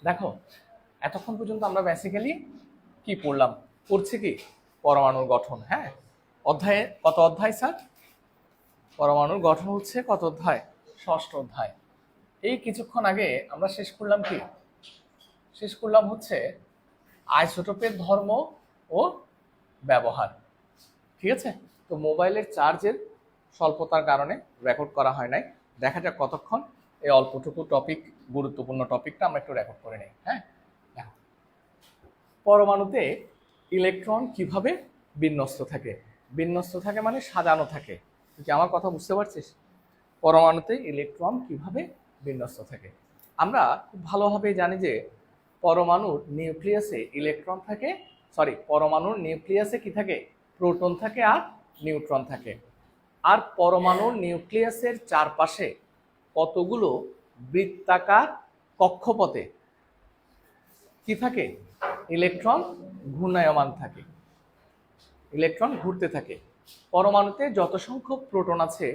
দেখো, এতক্ষণ পর্যন্ত আমরা বেসিক্যালি কি পড়ছি কি পরমাণুর গঠন। হ্যাঁ, অধ্যায়ে কত অধ্যায় স্যার? পরমাণুর গঠন হচ্ছে কত অধ্যায়? ষষ্ঠ অধ্যায়। এই কিছুক্ষণ আগে আমরা শেষ করলাম হচ্ছে আইসোটোপের ধর্ম ও ব্যবহার। ঠিক আছে, তো মোবাইলের চার্জের স্বল্পতার কারণে রেকর্ড করা হয় নাই। দেখা যাক কতক্ষণ এই অল্পটুকু টপিক, গুরুত্বপূর্ণ টপিকটা আমরা একটু রেকর্ড করে নিই। হ্যাঁ, দেখো, পরমাণুতে ইলেকট্রন কিভাবে বিন্যস্ত থাকে? বিন্যস্ত থাকে মানে সাজানো থাকে। তুই কি আমার কথা বুঝতে পারছিস? পরমাণুতে ইলেকট্রন কিভাবে বিন্যস্ত থাকে? আমরা খুব ভালোভাবে জানি যে পরমাণুর নিউক্লিয়াসে ইলেকট্রন থাকে, পরমাণুর নিউক্লিয়াসে কি থাকে? প্রোটন থাকে আর নিউট্রন থাকে। আর পরমাণুর নিউক্লিয়াসের চারপাশে কতগুলো বৃত্তাকার কক্ষপথে কি থাকে? ইলেকট্রন ঘূর্ণায়মান থাকে, ইলেকট্রন ঘুরতে থাকে। পরমাণুতে যত সংখ্যক প্রোটন আছে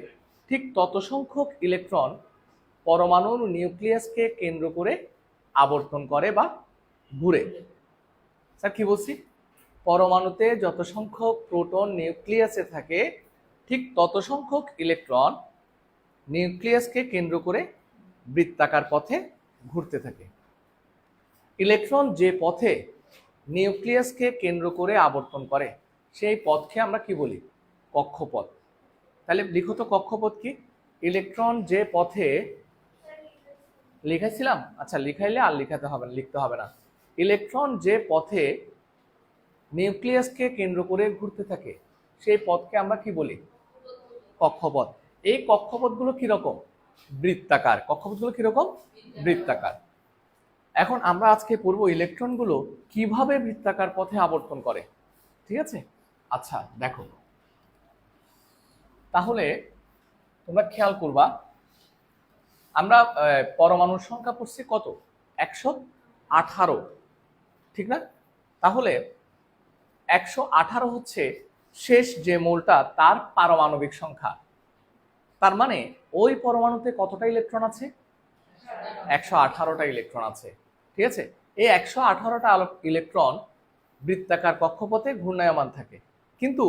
ঠিক তত সংখ্যক ইলেকট্রন পরমাণুর নিউক্লিয়াসকে কেন্দ্র করে আবর্তন করে বা ঘুরে। স্যার কি বলছি? পরমাণুতে যত সংখ্যক প্রোটন নিউক্লিয়াসে থাকে ঠিক তত সংখ্যক ইলেকট্রন নিউক্লিয়াসকে কেন্দ্র করে বৃত্তাকার পথে ঘুরতে থাকে। ইলেকট্রন যে পথে নিউক্লিয়াসকে কেন্দ্র করে আবর্তন করে সেই পথকে আমরা কি বলি? কক্ষপথ। তাহলে লিখো তো কক্ষপথ কি? ইলেকট্রন যে পথে, লিখাইছিলাম? আচ্ছা, লিখাইলে আর লিখতে হবে না। ইলেকট্রন যে পথে নিউক্লিয়াসকে কেন্দ্র করে ঘুরতে থাকে সেই পথকে আমরা কি বলি? কক্ষপথ। এই কক্ষপথগুলো কিরকম? বৃত্তাকার। কক্ষপথগুলো কিরকম? বৃত্তাকার। এখন আমরা আজকে পড়বো ইলেকট্রনগুলো কিভাবে বৃত্তাকার পথে আবর্তন করে। ঠিক আছে, আচ্ছা দেখো, তাহলে তোমরা খেয়াল করবা, আমরা পরমাণুর সংখ্যা পড়ছি কত? 118, ঠিক না? তাহলে 118 হচ্ছে শেষ যে মৌলটা তার পারমাণবিক সংখ্যা। তার মানে ওই পরমাণুতে কতটা ইলেকট্রন আছে? 118টা ইলেকট্রন আছে। ঠিক আছে, এই 118টা ইলেকট্রন বৃত্তাকার কক্ষপথে ঘূর্ণায়মান থাকে। কিন্তু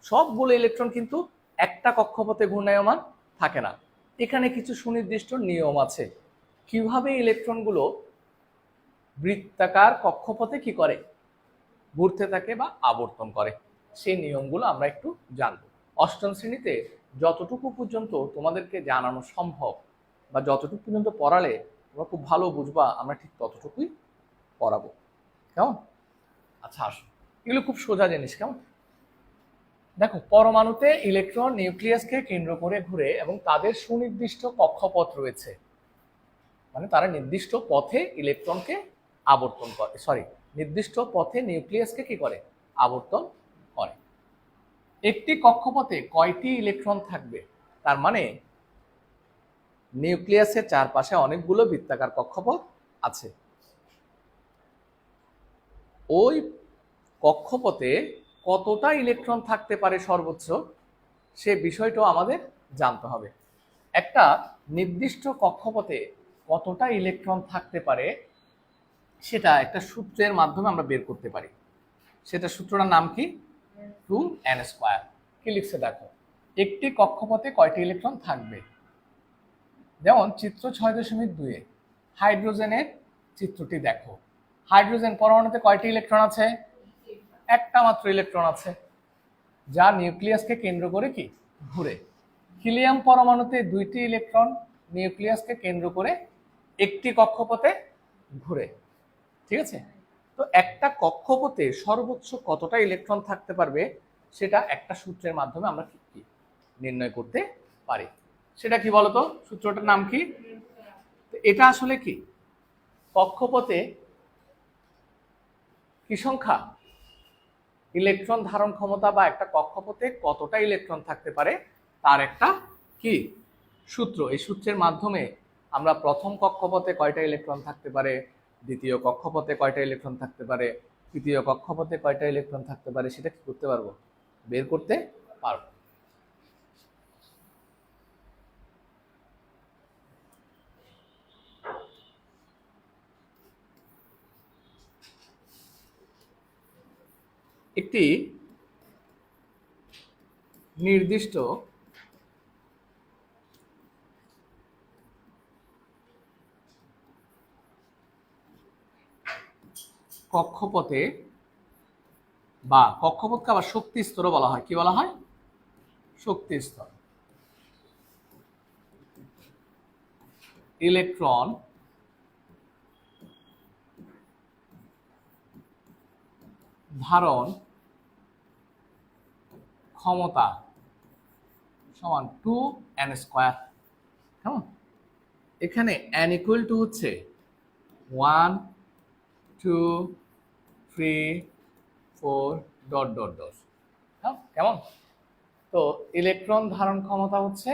সবগুলো ইলেকট্রন কিন্তু একটা কক্ষপথে ঘূর্ণায়মান থাকে না। এখানে কিছু সুনির্দিষ্ট নিয়ম আছে কিভাবে ইলেকট্রনগুলো বৃত্তাকার কক্ষপথে কি করে? ঘুরতে থাকে বা আবর্তন করে। সেই নিয়মগুলো আমরা একটু জানবো। অষ্টম শ্রেণীতে যতটুকু পর্যন্ত তোমাদেরকে জানানো সম্ভব বা যতটুকু পর্যন্ত পড়ালে তোমরা খুব ভালো বুঝবা, আমরা ঠিক ততটুকুই পড়াবো। কেমন? আচ্ছা আসো, এগুলো খুব সোজা জিনিস। কেমন? দেখো, পরমাণুতে ইলেকট্রন নিউক্লিয়াসকে কেন্দ্র করে ঘুরে এবং তাদের সুনির্দিষ্ট কক্ষপথ রয়েছে, মানে তারা নির্দিষ্ট পথে ইলেকট্রনকে আবর্তন করে, নির্দিষ্ট পথে নিউক্লিয়াসকে কি করে? আবর্তন করে। একটি কক্ষপথে কয়টি ইলেকট্রন থাকবে? তার মানে নিউক্লিয়াসের চারপাশে অনেকগুলো বৃত্তাকার কক্ষপথ আছে। ওই কক্ষপথে কতটা ইলেকট্রন থাকতে পারে সর্বোচ্চ, সে বিষয়টাও আমাদের জানতে হবে। একটা নির্দিষ্ট কক্ষপথে কতটা ইলেকট্রন থাকতে পারে সেটা একটা সূত্রের মাধ্যমে আমরা বের করতে পারি। সেটা সূত্রটার নাম কি? 2n²। কি লিখছে দেখো, একটি কক্ষপথে কয়টি ইলেকট্রন থাকবে। যেমন চিত্র 6.2-এ হাইড্রোজেনের চিত্রটি দেখো। হাইড্রোজেন পরমাণুতে কয়টি ইলেকট্রন আছে? একটা মাত্র ইলেকট্রন আছে, যা নিউক্লিয়াসকে কেন্দ্র করে কি ঘুরে। হিলিয়াম পরমাণুতে 2টি ইলেকট্রন নিউক্লিয়াসকে কেন্দ্র করে একটি কক্ষপথে ঘুরে। ঠিক আছে, তো একটা কক্ষপথে সর্বোচ্চ কতটা ইলেকট্রন থাকতে পারবে সেটা একটা সূত্রের মাধ্যমে আমরা কি নির্ণয় করতে পারি। সেটা কি বলতো? সূত্রটার নাম কি? এটা আসলে কি কক্ষপথে কি সংখ্যা? ইলেকট্রন ধারণ ক্ষমতা বা একটা কক্ষপথে কতটা ইলেকট্রন থাকতে পারে তার একটা কি সূত্র। এই সূত্রের মাধ্যমে আমরা প্রথম কক্ষপথে কয়টা ইলেকট্রন থাকতে পারে, দ্বিতীয় কক্ষপথে কয়টা ইলেকট্রন থাকতে পারে, তৃতীয় কক্ষপথে কয়টা ইলেকট্রন থাকতে পারে সেটা কি করতে পারবো? বের করতে পারবো। একটি নির্দিষ্ট কক্ষপথে বা কক্ষপথকে আবার শক্তি স্তরও বলা হয়। কি বলা হয়? শক্তি স্তর। ইলেকট্রন ধারণ ক্ষমতা সমান 2n²। কেমন? এখানে n ইকুয়াল টু হচ্ছে 1 2 3 4 ডট ডট ডট। হ্যাঁ, কেমন? তো ইলেকট্রন ধারণ ক্ষমতা হচ্ছে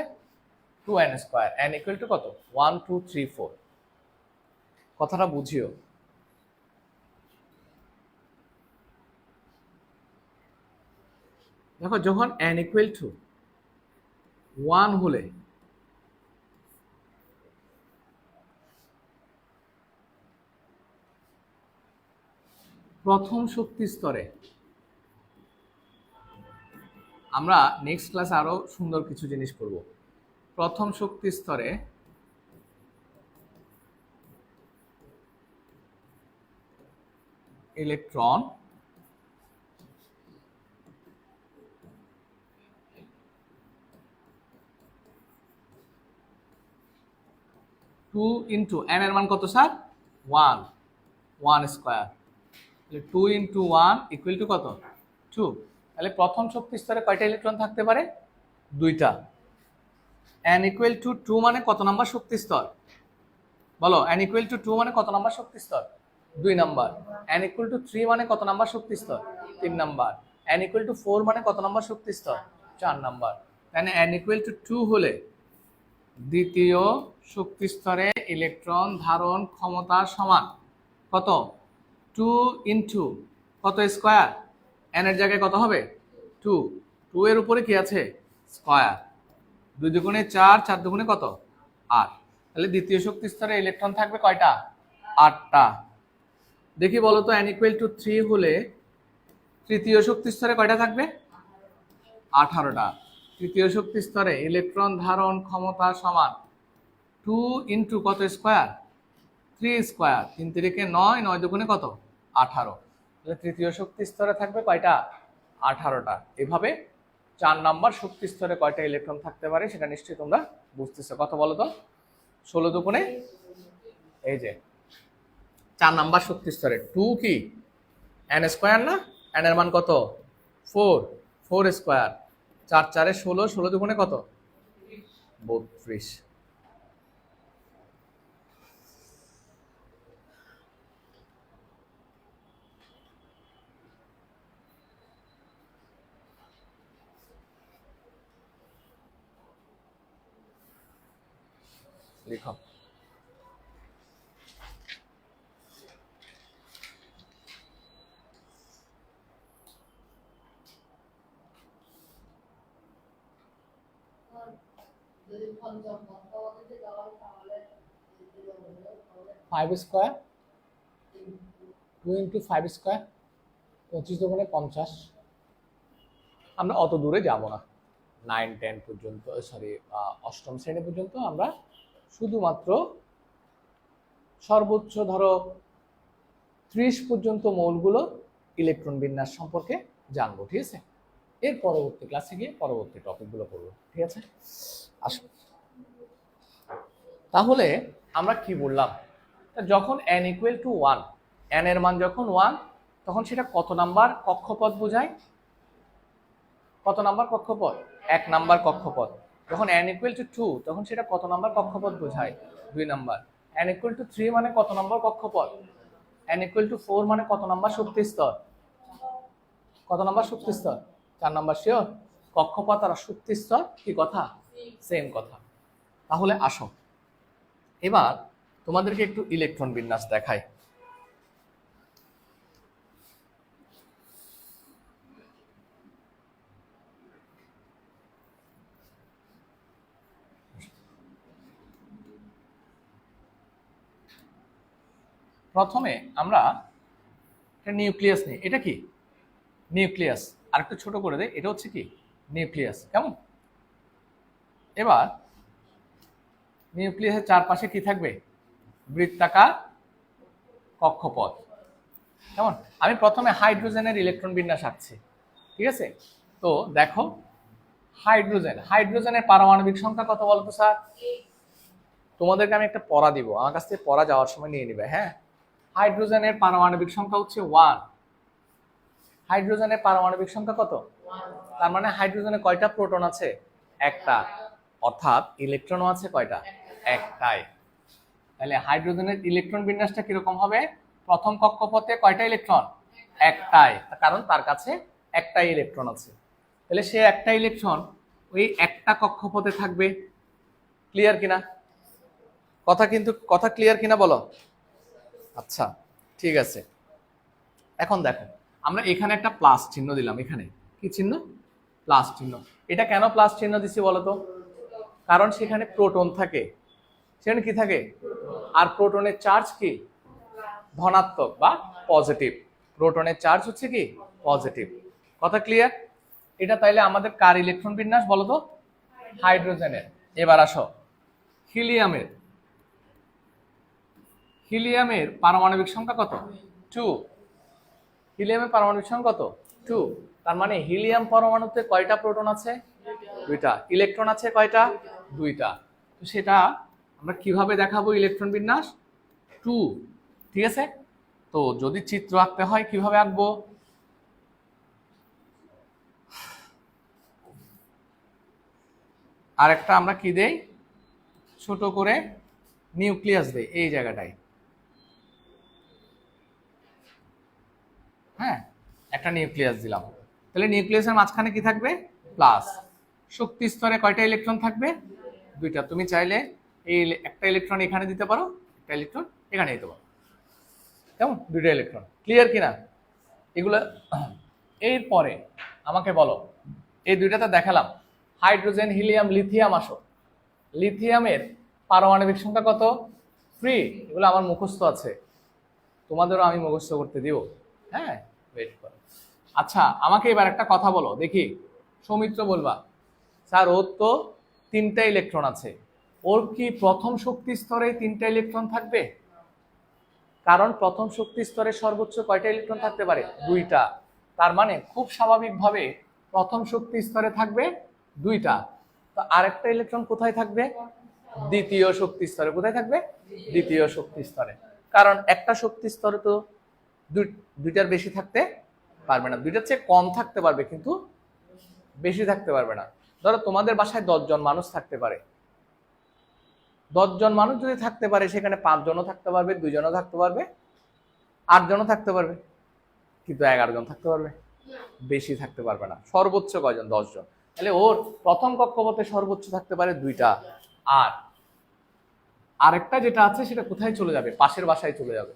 2n², n ইকুয়াল টু কত? 1 2 3 4। কথাটা বুঝিও। দেখো, যখন n ইকুয়াল টু 1 হলে প্রথম শক্তি স্তরে, আমরা নেক্সট ক্লাসে আরো সুন্দর কিছু জিনিস পড়ব। প্রথম শক্তি স্তরে ইলেকট্রন টু ইন্টু n এর মান কত স্যার? 1 1²। 2 ইন্টু 1 ইকুয়াল টু কত? 2। তাহলে প্রথম শক্তি স্তরে কয়টা ইলেকট্রন থাকতে পারে? দুইটা। n ইকুয়াল টু 2 মানে কত নাম্বার শক্তি স্তর? বলো, n ইকুয়াল টু 2 মানে কত নাম্বার শক্তি স্তর? 2 নাম্বার। n ইকুয়াল টু 3 মানে কত নাম্বার শক্তি স্তর? 3 নাম্বার। n ইকুয়াল টু 4 মানে কত নাম্বার শক্তি স্তর? 4 নাম্বার। তাহলে n ইকুয়াল টু 2 হলে দ্বিতীয় শক্তি স্তরে ইলেকট্রন ধারণ ক্ষমতা সমান কত? 2 ইন্টু কত স্কয়ার? n এর জায়গায় কত হবে? 2। 2 এর উপরে কি আছে? স্কয়ার। 2 দুগুণে 4, 4 দুগুণে কত? 8। তাহলে দ্বিতীয় শক্তি স্তরে ইলেকট্রন থাকবে কয়টা? 8টা। দেখি বলো তো, n ইকুয়াল টু 3 হলে তৃতীয় শক্তি স্তরে কয়টা থাকবে? 18টা। তৃতীয় শক্তি স্তরে ইলেকট্রন ধারণ ক্ষমতা সমান 2 ইন্টু কত স্কয়ার? 3 স্কয়ার। 3 তিরিকে 9, 9 দুগুণে কত? 18। তাহলে তৃতীয় শক্তি স্তরে থাকবে কয়টা? 18টা। এভাবে 4 নাম্বার শক্তি স্তরে কয়টা ইলেকট্রন থাকতে পারে সেটা নিশ্চয়ই তোমরা বুঝতেছো। কত বলো তো? 16 দুগুণে, এই যে 4 নাম্বার শক্তি স্তরে 2 কি n² না? n এর মান কত? 4, 4 স্কয়ার। 4 4 16, 16 দুগুণে কত? 32। লিখো। ফাইভ স্কোয়ার, 2 ইন্টু 5 স্কোয়ার, 25 দুগুণে 50। আমরা অত দূরে যাব না। 9 10 পর্যন্ত, সরি, অষ্টম শ্রেণী পর্যন্ত আমরা শুধুমাত্র সর্বোচ্চ ধরো 30 পর্যন্ত মৌলগুলো ইলেকট্রন বিন্যাস সম্পর্কে জানবো। ঠিক আছে? এর পরবর্তী ক্লাসে গিয়ে পরবর্তী টপিকগুলো পড়বো। ঠিক আছে? আসো। তাহলে আমরা কি বললাম? যখন n ইকুয়াল টু 1, n এর মান যখন 1, তখন সেটা কত নাম্বার কক্ষপথ বোঝায়? কত নাম্বার কক্ষপথ? 1 নাম্বার কক্ষপথ। যখন n ইকুয়াল টু 2, তখন সেটা কত নাম্বার কক্ষপথ বোঝায়? 2 নাম্বার। n ইকুয়াল টু 3 মানে কত নাম্বার কক্ষপথ? n ইকুয়াল টু 4 মানে কত নাম্বার শক্তি স্তর? কত নাম্বার শক্তি স্তর? 4 নাম্বার। শিওর? কক্ষপথ আর শক্তি স্তর কি কথা? সেম কথা। তাহলে আসো এবার তোমাদেরকে একটু ইলেকট্রন বিন্যাস দেখাই। প্রথমে আমরা একটা নিউক্লিয়াস নিই। এটা কি? নিউক্লিয়াস। আর একটু ছোট করে দেয়, এটা হচ্ছে কি নিউক্লিয়াস। কেমন? এবার নিউক্লিয়াসের চারপাশে কি থাকবে? বৃত্তাকার কক্ষপথ। কেমন? আমি প্রথমে হাইড্রোজেনের ইলেকট্রন বিন্যাস আঁকছি, ঠিক আছে? তো দেখো, হাইড্রোজেনের পারমাণবিক সংখ্যা কত বলতো স্যার? তোমাদেরকে আমি একটা পড়া দিব, আমার কাছ থেকে পড়া যাওয়ার সময় নিয়ে নিবে। হ্যাঁ, হাইড্রোজেনের পারমাণবিক সংখ্যা হচ্ছে 1। হাইড্রোজেনের পারমাণবিক সংখ্যা কত? তার মানে হাইড্রোজেনে কয়টা প্রোটন আছে? একটা। অর্থাৎ ইলেকট্রনও আছে কয়টা? একটাই। তাহলে হাইড্রোজেনের ইলেকট্রন বিন্যাসটা কিরকম হবে? প্রথম কক্ষপথে কয়টা ইলেকট্রন? একটাই, কারণ তার কাছে একটাই ইলেকট্রন আছে। তাহলে সে একটা ইলেকট্রন ওই একটা কক্ষপথে থাকবে। ক্লিয়ার কিনা কথা ক্লিয়ার কিনা বলো? আচ্ছা, ঠিক আছে। এখন দেখো, আমরা এখানে একটা প্লাস চিহ্ন দিলাম। এখানে কি চিহ্ন? প্লাস চিহ্ন। এটা কেন প্লাস চিহ্ন দিছি বলো তো? কারণ সেখানে প্রোটন থাকে। সেখানে কি থাকে? আর প্রোটনের চার্জ কি? ধনাত্মক বা পজিটিভ। প্রোটনের চার্জ হচ্ছে কি? পজিটিভ। কথা ক্লিয়ার? এটা তাইলে আমাদের কার ইলেকট্রন বিন্যাস বলো তো? হাইড্রোজেনের। এবার আসো হিলিয়ামের। হিলিয়ামের পারমাণবিক সংখ্যা কত? 2। হিলিয়ামের পারমাণবিক সংখ্যা কত? 2। তার মানে হিলিয়াম পরমাণুতে কয়টা প্রোটন আছে? 2টা। ইলেকট্রন আছে কয়টা? 2টা। তো সেটা আমরা কিভাবে দেখাবো ইলেকট্রন বিন্যাস? 2। ঠিক আছে? তো যদি চিত্র আঁকতে হয় কিভাবে আঁকবো? আর একটা আমরা কি দেই? ছোট করে নিউক্লিয়াস দেই এই জায়গাটায়। হ্যাঁ, একটা নিউক্লিয়াস দিলাম। তাহলে নিউক্লিয়াসের মাঝখানে কি থাকবে? প্লাস। শক্তি স্তরে কয়টা ইলেকট্রন থাকবে? 2টা। তুমি চাইলে এই একটা ইলেকট্রন এখানে দিতে পারো, একটা ইলেকট্রন এখানে দিতে পারো। কেমন? 2টা ইলেকট্রন। ক্লিয়ার কিনা এগুলো? এরপরে আমাকে বলো, এই 2টাতে দেখালাম হাইড্রোজেন, হিলিয়াম, লিথিয়াম। আসো, লিথিয়ামের পারমাণবিক সংখ্যা কত? 3। এগুলো আমার মুখস্থ আছে, তোমাদেরও আমি মুখস্থ করতে দিব। হ্যাঁ, ওয়েট করো। আচ্ছা, আমাকে এবার একটা কথা বলো দেখি। সৌমিত্র বলবা, স্যার ওর তো 3টা ইলেকট্রন আছে, ওর কি প্রথম শক্তি স্তরে 3টা ইলেকট্রন থাকবে? কারণ প্রথম শক্তি স্তরে সর্বোচ্চ কয়টা ইলেকট্রন থাকতে পারে? 2টা। তার মানে খুব স্বাভাবিকভাবে প্রথম শক্তি স্তরে থাকবে 2টা। তো আরেকটা ইলেকট্রন কোথায় থাকবে? দ্বিতীয় শক্তি স্তরে। কোথায় থাকবে? দ্বিতীয় শক্তি স্তরে। কারণ একটা শক্তি স্তরে তো 2টার বেশি থাকতে পারবে না। 2টার চেয়ে কম থাকতে পারবে, কিন্তু বেশি থাকতে পারবে না। ধরো তোমাদের বাসায় 10 জন মানুষ থাকতে পারে। 10 জন মানুষ যদি থাকতে পারে, সেখানে 5 জনও থাকতে পারবে, 2 জনও থাকতে পারবে, 8 জনও থাকতে পারবে, কিন্তু 11 জন থাকতে পারবে, বেশি থাকতে পারবে না। সর্বোচ্চ কয়জন? 10 জন। তাহলে ওর প্রথম কক্ষপথে সর্বোচ্চ থাকতে পারে 2টা। আর আরেকটা যেটা আছে সেটা কোথায় চলে যাবে? পাশের বাসায় চলে যাবে।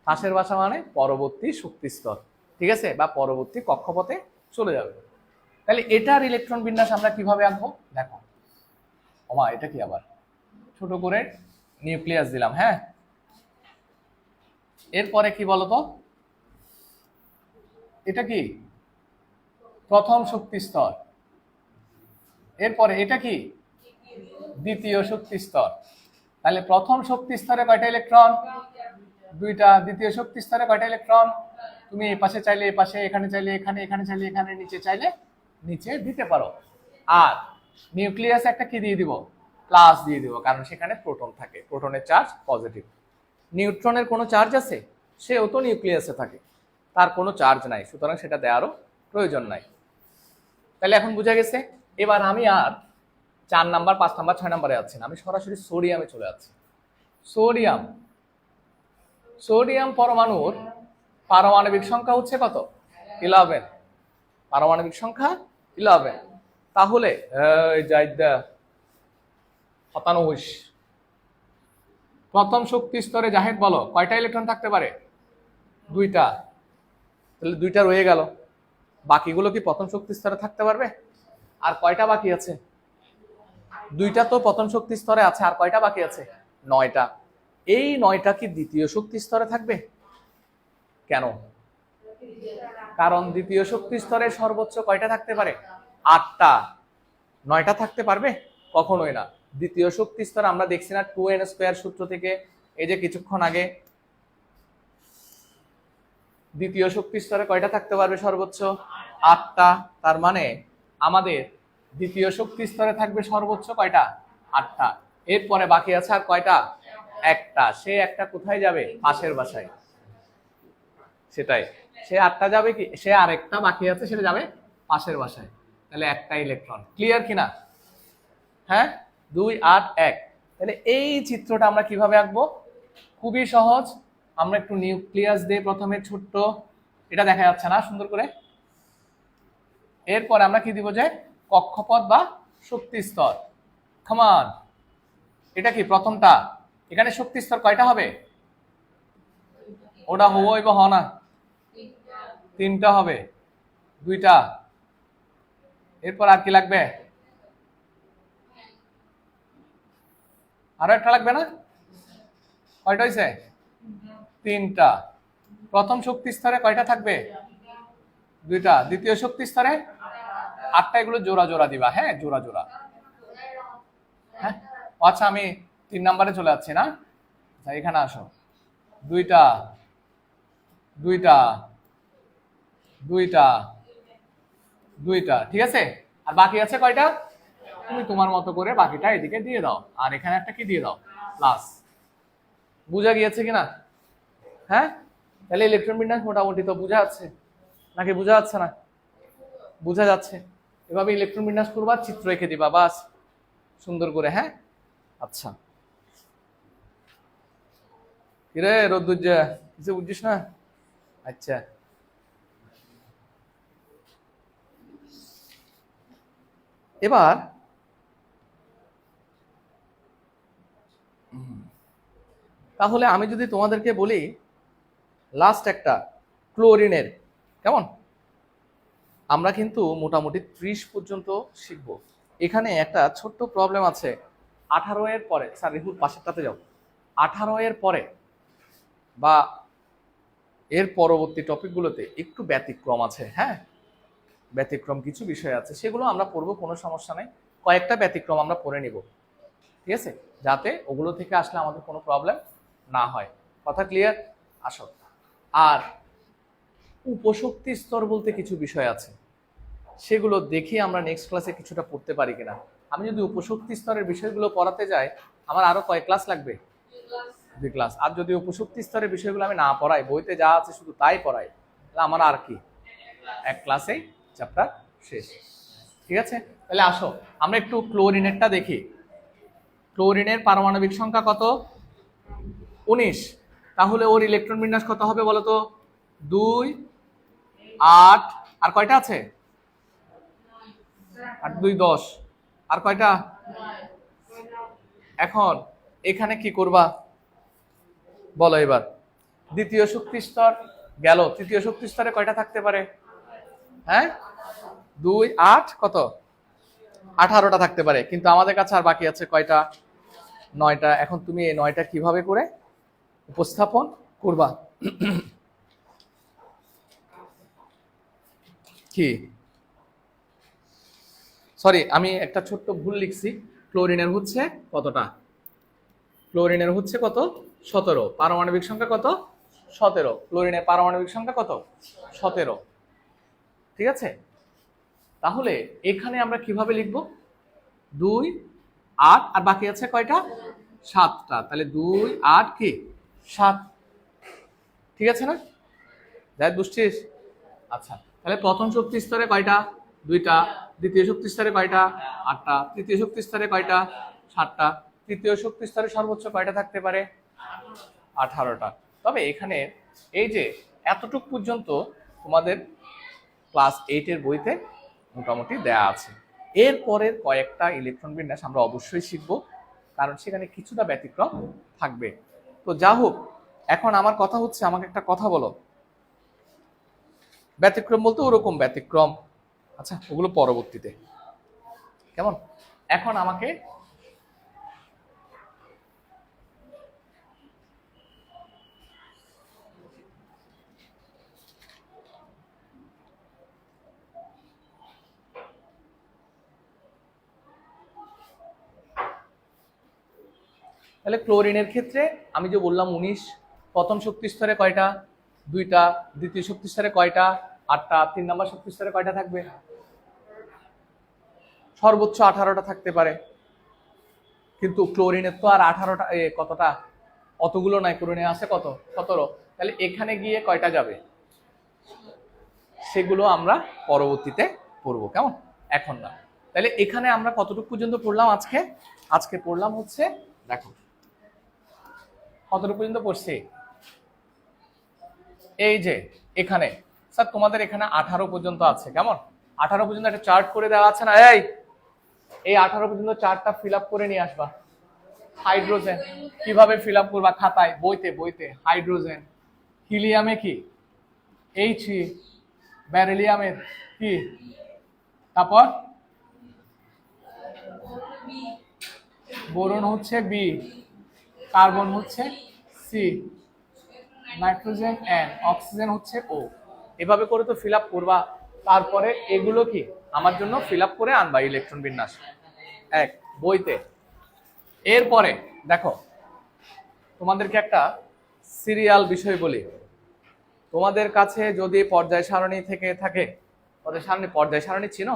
পাশের বাসা মানে পরবর্তী শক্তি স্তর, ঠিক আছে, বা পরবর্তী কক্ষপথে চলে যাবে। তাহলে এটার ইলেকট্রন বিন্যাস আমরা কিভাবে আঁকবো? দেখো ওমা, এটা কি আবার ছোট করে নিউক্লিয়াস দিলাম। হ্যাঁ, এরপরে কি বলতো? এটা কি প্রথম শক্তি স্তর। এরপরে এটা কি দ্বিতীয় শক্তি স্তর। তাহলে প্রথম শক্তি স্তরে কয়টা ইলেকট্রন? 2টা। দ্বিতীয় শক্তি স্তরে কয়টা ইলেকট্রন? তুমি এই পাশে চাইলে এই পাশে, এখানে চাইলে এখানে, এখানে চাইলে এখানে, নিচে চাইলে নিচে দিতে পারো। আর নিউক্লিয়াসে একটা কি দিয়ে দিব? প্লাস দিয়ে দিব, কারণ সেখানে প্রোটন থাকে, প্রোটনের চার্জ পজিটিভ। নিউট্রনের কোনো চার্জ আছে? সেও তো নিউক্লিয়াসে থাকে, তার কোনো চার্জ নাই, সুতরাং সেটা দেওয়ারও প্রয়োজন নাই। তাহলে এখন বোঝা গেছে। এবার আমি আর 4 নাম্বার, 5 নাম্বার, 6 নাম্বারে যাচ্ছি না, আমি সরাসরি সোডিয়ামে চলে যাচ্ছি। সোডিয়াম পরমাণুর পারমাণবিক সংখ্যা হচ্ছে কত? 11। পারমাণবিক সংখ্যা 11। তাহলে শতানুশ প্রথম শক্তি স্তরে জাহেদ বলো কয়টা ইলেকট্রন থাকতে পারে? 2টা। তাহলে 2টা রয়ে গেল, বাকিগুলো কি প্রথম শক্তি স্তরে থাকতে পারবে? আর কয়টা বাকি আছে? 2টা তো প্রথম শক্তি স্তরে আছে, আর কয়টা বাকি আছে? 9টা। এই 9টা কি দ্বিতীয় শক্তি স্তরে থাকবে? কেন? কারণ দ্বিতীয় শক্তি স্তরে সর্বোচ্চ কয়টা থাকতে পারে? 8টা। 9টা থাকতে পারবে? কখনোই না। দ্বিতীয় শক্তি স্তরে আমরা দেখছি না 2n² সূত্র থেকে, এই যে কিছুক্ষণ আগে, দ্বিতীয় শক্তি স্তরে কয়টা থাকতে পারবে সর্বোচ্চ? 8টা। তার মানে আমাদের দ্বিতীয় শক্তি স্তরে থাকবে সর্বোচ্চ কয়টা? 8টা। এরপরে বাকি আছে আর কয়টা? একটা। সে একটা কোথায় যাবে? পাশের বাসায়। সেটাই, সে 8টা যাবে কি, সে আরেকটা বাকি আছে, সেটা যাবে পাশের বাসায়। তাহলে একটা ইলেকট্রন। ক্লিয়ার কিনা? হ্যাঁ, 2 8 1। তাহলে এই চিত্রটা আমরা কিভাবে আঁকবো? খুবই সহজ। আমরা একটু নিউক্লিয়াস দিয়ে প্রথমে ছোট্ট, এটা দেখা যাচ্ছে না সুন্দর করে। এরপর আমরা কি দিব, যে কক্ষপথ বা শক্তি স্তর। কামান, এটা কি প্রথমটা? এখানে শক্তি স্তর কয়টা হবে? ওটা হবই বা হ না? 3টা হবে। 2টা। এরপর আর কি লাগবে? আরো একটা লাগবে না? কয়টা হয়েছে? 3টা। প্রথম শক্তি স্তরে কয়টা থাকবে? 2টা। দ্বিতীয় শক্তি স্তরে 8টা। এগুলো জোড়া জোড়া দিবা, হ্যাঁ, জোড়া জোড়া। হ্যাঁ, আচ্ছা, আমি 3 নম্বরে চলে যাচ্ছি না, এখানে আসো। 2টা 2টা 2টা 2টা, ঠিক আছে। আর বাকি আছে কয়টা? তুমি তোমার মতো করে বাকিটা এদিকে দিয়ে দাও, আর এখানে একটা কি দিয়ে দাও, প্লাস। বুঝা গিয়েছে কিনা? হ্যাঁ, তাহলে ইলেকট্রন বিন্যাস মোটামুটি তো বুঝা যাচ্ছে, নাকি বুঝা যাচ্ছে না? বুঝা যাচ্ছে। এভাবে ইলেকট্রন বিন্যাস করবা, চিত্র এঁকে দিবা, বাস, সুন্দর করে। হ্যাঁ, আচ্ছা। কিরে রোদ্দুজ্জা, কিছু বুঝছিস না? আচ্ছা, এবার তাহলে আমি যদি তোমাদেরকে বলি লাস্ট একটা ক্লোরিনের, কেমন? আমরা কিন্তু মোটামুটি 30 পর্যন্ত শিখব। এখানে একটা ছোট্ট প্রবলেম আছে। 18 এর পরে, স্যার রিহুল পাশেরটাতে যাও, 18 এর পরে বা এর পরবর্তী টপিকগুলোতে একটু ব্যতিক্রম আছে। হ্যাঁ, ব্যতিক্রম কিছু বিষয় আছে, সেগুলো আমরা পড়বো, কোনো সমস্যা নেই। কয়েকটা ব্যতিক্রম আমরা পড়ে নিব, ঠিক আছে, যাতে ওগুলো থেকে আসলে আমাদের কোনো প্রবলেম না হয়। কথা ক্লিয়ার? আসো। আর উপশক্তি স্তর বলতে কিছু বিষয় আছে, সেগুলো দেখে আমরা নেক্সট ক্লাসে কিছুটা পড়তে পারি কিনা। আমি যদি উপশক্তি স্তরের বিষয়গুলো পড়াতে যাই, আমার আরো কয় ক্লাস লাগবে? 2 ক্লাস। আর যদি উপশক্তি স্তরের বিষয়গুলো আমি না পড়াই, বইতে যা আছে শুধু তাই পড়াই, তাহলে আমার আর কি, এক ক্লাসেই চ্যাপ্টার শেষ। ঠিক আছে, তাহলে আসো আমরা একটু ক্লোরিনেরটা দেখি। ক্লোরিনের পারমাণবিক সংখ্যা কত? 19। তাহলে ওর ইলেকট্রন বিন্যাস কত হবে বলো তো? 2 8, আর কয়টা আছে? 8 2 10, আর কয়টা? এখন এখানে কি করবা বলো এবার? দ্বিতীয় শক্তি স্তর গেল, তৃতীয় শক্তি স্তরে কয়টা থাকতে পারে? হ্যাঁ, 2 8 কত? 18টা থাকতে পারে, কিন্তু আমাদের কাছে আর বাকি আছে কয়টা? 9টা। এখন তুমি এই 9টা কিভাবে করে উপস্থাপন করবা? কি, সরি, আমি একটা ছোট্ট ভুল লিখছি। ক্লোরিনের হচ্ছে কতটা? ক্লোরিনের হচ্ছে কত? 17। পারমাণবিক সংখ্যা কত? 17। ক্লোরিনের পারমাণবিক সংখ্যা কত? 17। ঠিক আছে, তাহলে এখানে আমরা কিভাবে লিখব? 2 8, আর বাকি আছে কয়টা? 7টা। তাহলে 2 8 কি 7, ঠিক আছে না? যাই বুঝছিস? আচ্ছা, তাহলে প্রথম শক্তি স্তরে কয়টা? 2টা। দ্বিতীয় শক্তি স্তরে কয়টা? 8টা। তৃতীয় শক্তি স্তরে কয়টা? 7টা। তৃতীয় শক্তি স্তরে সর্বোচ্চ কয়টা থাকতে পারে? 18টা। তবে এখানে এই যে এতটুক পর্যন্ত তোমাদের ক্লাস 8 এর বইতে মোটামুটি দেয়া আছে। এর পরের কয়েকটা ইলেকট্রন বিন্যাস আমরা অবশ্যই শিখব, কারণ সেখানে কিছুটা ব্যতিক্রম থাকবে। তো যা হোক, এখন আমার কথা হচ্ছে, আমাকে একটা কথা বলো, ব্যতিক্রম বলতে ওরকম ব্যতিক্রম, আচ্ছা ওগুলো পরবর্তীতে, কেমন? এখন আমাকে তাহলে ক্লোরিনের ক্ষেত্রে আমি যে বললাম 19, প্রথম শক্তি স্তরে কয়টা? 2টা, দ্বিতীয় শক্তি স্তরে কয়টা? 8টা, 3 নম্বর শক্তি স্তরে কয়টা থাকবে? সর্বোচ্চ 18টা থাকতে পারে, কিন্তু ক্লোরিনের তো আর 18টা, কতটা, অতগুলো নাই, ক্লোরিনে আছে কত? 17। তাহলে এখানে গিয়ে কয়টা যাবে সেগুলো আমরা পরবর্তীতে পড়বো, কেমন, এখন না। তাহলে এখানে আমরা কতটুকু পর্যন্ত পড়লাম আজকে? আজকে পড়লাম হচ্ছে, দেখো কতটুকু পর্যন্ত পড়ছি, এই যে এখানে স্যার তোমাদের এখানে 18 পর্যন্ত আছে, কেমন, 18 পর্যন্ত একটা চার্ট করে দেওয়া আছে না, এই 18 পর্যন্ত চার্টটা ফিল আপ করে নিয়ে আসবা। হাইড্রোজেন কিভাবে ফিল আপ করবা? খাতায়, বইতে হাইড্রোজেন, হিলিয়ামে কি H, ব্যারিলিয়ামের কি, তারপর বোরন হচ্ছে B, কার্বন হচ্ছে C, নাইট্রোজেন N, অক্সিজেন হচ্ছে O। এভাবে করে তো ফিল আপ করবা, তারপরে এগুলো কি আমার জন্য ফিল আপ করে আনবা ইলেকট্রন বিন্যাস এক বইতে। এরপরে দেখো তোমাদেরকে একটা সিরিয়াল বিষয় বলি, তোমাদের কাছে যদি পর্যায় সারণী থেকে থাকে, পর্যায় সারণী চিনো?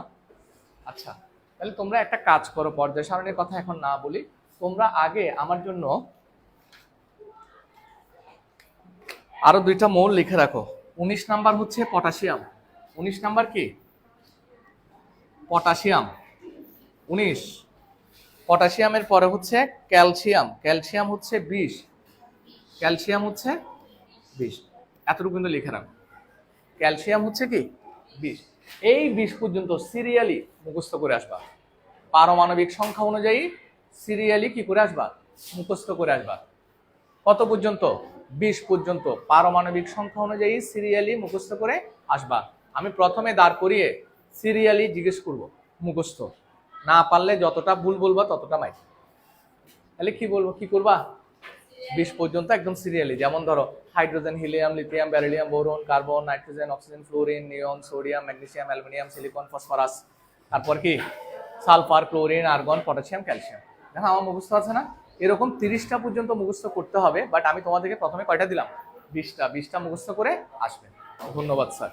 আচ্ছা, তাহলে তোমরা একটা কাজ করো, পর্যায় সারণীর কথা এখন না বলি, তোমরা আগে আমার জন্য আরো 2টা মৌল লিখে রাখো। 19 নাম্বার হচ্ছে পটাশিয়াম। 19 নাম্বার কি? পটাশিয়াম 19। পটাশিয়ামের পরে হচ্ছে ক্যালসিয়াম, ক্যালসিয়াম হচ্ছে 20, ক্যালসিয়াম হচ্ছে 20, এতটুকু কিন্তু লিখে রাখো। ক্যালসিয়াম হচ্ছে কি 20, এই 20 পর্যন্ত সিরিয়ালি মুখস্থ করে আসবা, পারমাণবিক সংখ্যা অনুযায়ী সিরিয়ালি কি করে আসবা? মুখস্থ করে আসবা। কত পর্যন্ত? 20 পর্যন্ত পারমাণবিক সংখ্যা অনুযায়ী সিরিয়ালি মুখস্থ করে আসবা। আমি প্রথমে দাঁড় করিয়ে সিরিয়ালি জিজ্ঞেস করব, মুখস্থ না পারলে যতটা ভুল বলবা ততটা মাই। তাহলে কি বলবো, কি করবা? 20 পর্যন্ত একদম সিরিয়ালি, যেমন ধরো hydrogen, helium, lithium, beryllium, boron, carbon, nitrogen, oxygen, fluorine, neon, sodium, magnesium, aluminium, silicon, phosphorus, তারপর কি sulphur, chlorine, argon, potassium, calcium. দেখো আমার মুখস্থ আছে না? এরকম 30টা পর্যন্ত মুখস্থ করতে হবে, বাট আমি তোমাদেরকে প্রথমে কয়টা দিলাম? 20টা মুখস্থ করে আসবে। ধন্যবাদ স্যার।